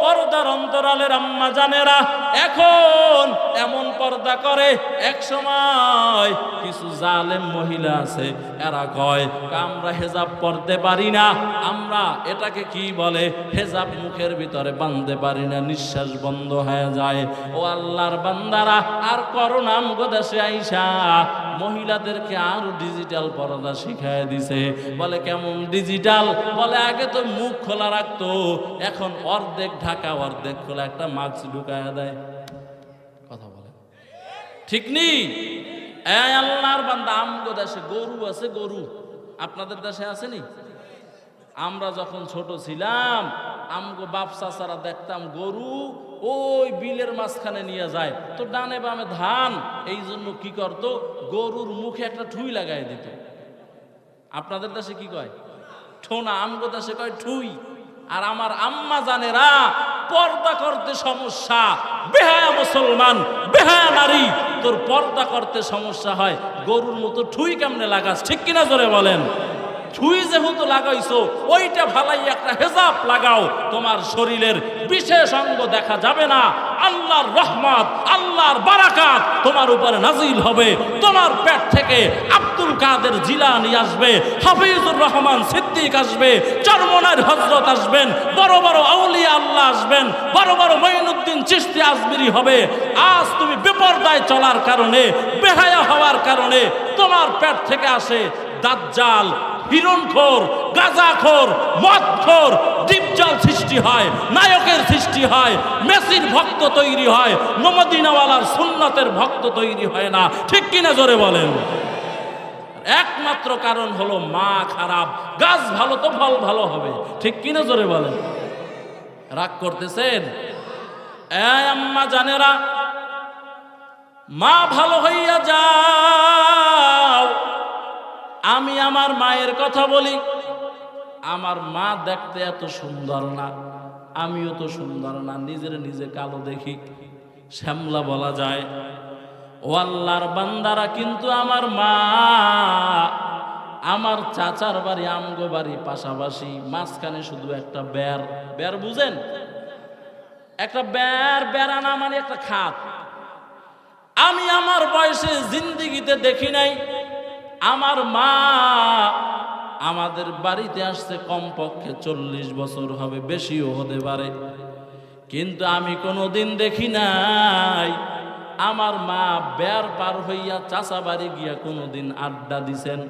পর্দার অন্তরালের আম্মা জানেরা, এখন এমন পর্দা করে, এক সময় কিছু জালেম মহিলা আছে, এরা কয় আমরা হেজাব পরতে পারি না, আমরা এটাকে কি বলে, হেজাব মুখের ভিতরে বাঁধতে পারি না, নিঃশ্বাস বন্ধ হয়ে যায়। ও আল্লাহর বান্দারা, আর করোনা আমগো দেশে আইসা মহিলাদেরকে আরো ডিজিটাল পর্দা শিখায় দিছে। বলে কেমন ডিজিটাল? বলে আগে তো মুখ খোলা রাখতো, এখন অর্ধেক ঢাকা অর্ধেক খোলা, একটা মাস্ক ঢুকায় দেয়। কথা বলে ঠিক নেই? এই আল্লাহর বান্দা, আমগো দেশে গরু আছে, গরু আপনাদের দেশে আসেনি? আমরা যখন ছোট ছিলাম, আমগো বাপ চাচারা দেখতাম গরু ওই বিলের মাঝখানে নিয়ে যায়, তো ডানে বামে ধান, এই জন্য কি করতো, গরুর মুখে একটা ঠুই লাগাই দিত। আপনাদের দেশে কি কয়? ঠোনা। আমগো দেশে কয় ঠুই। আর আমার আম্মা জানেরা, পর্দা করতে সমস্যা, বেহায়া মুসলমান, বেহায়া নারী, তোর পর্দা করতে সমস্যা হয়, গরুর মতো ঠুই কেমনে লাগাস? ঠিক কিনা জোরে বলেন? ঠুই যেহেতু লাগাইছো, ওইটা ভালাই একটা হেজাব লাগাও, তোমার শরীরের বিশেষ অঙ্গ দেখা যাবে না। আল্লাহর রহমত, আল্লাহর বারাকাত তোমার উপরে নাজিল হবে। তোমার পেট থেকে আব্দুল কাদের জিলানী আসবে, হাফিজুর রহমান সিদ্দিক আসবে, চরমনার হযরত আসবেন, বড় বড় আউলিয়া আল্লাহ আসবেন, বড় বড় মঈনুদ্দিন চিশতি আজমিরি হবে। আজ তুমি বেপরদায় চলার কারণে, বেহায়া হওয়ার কারণে তোমার পেট থেকে আসে দাজ্জাল, হিরণখোর, গাঁজাখোর, মদখোর, ডিপজল সৃষ্টি হয়, নায়কের সৃষ্টি হয়, মেসির ভক্ত তৈরি হয়, মদিনাওয়ালার সুন্নতের ভক্ত তৈরি হয় না। ঠিক কিনা জোরে বলেন? একমাত্র কারণ হলো মা খারাপ, গাছ ভালো তো ফল ভালো হবে। ঠিক কিনা জোরে বলেন? রাগ করতেছেন? এই আম্মা জানেরা, মা ভালো হইয়া যাও। আমি আমার মায়ের কথা বলি, আমার মা দেখতে এত সুন্দর না, আমিও তো সুন্দর না, নিজের নিজে কালো দেখি, শ্যামলা বলা যায়। ও আল্লাহর বান্দারা, কিন্তু আমার মা, আমার চাচার বাড়ি আমগো বাড়ি পাশাপাশি, মাঝখানে শুধু একটা বের, বের বুঝেন? একটা বের, বেড়ানা মানে একটা খাত। আমি আমার বয়সে জিন্দিগিতে দেখি নাই আমার মা আমাদের বাড়িতে আসছে কমপক্ষে 40 বছর হবে, বেশিও হতে পারে, কিন্তু আমি কোনোদিন দেখি নাই আমার মা বের পার হইয়া চাচা বাড়ি গিয়া কোনোদিন আড্ডা দিছেন।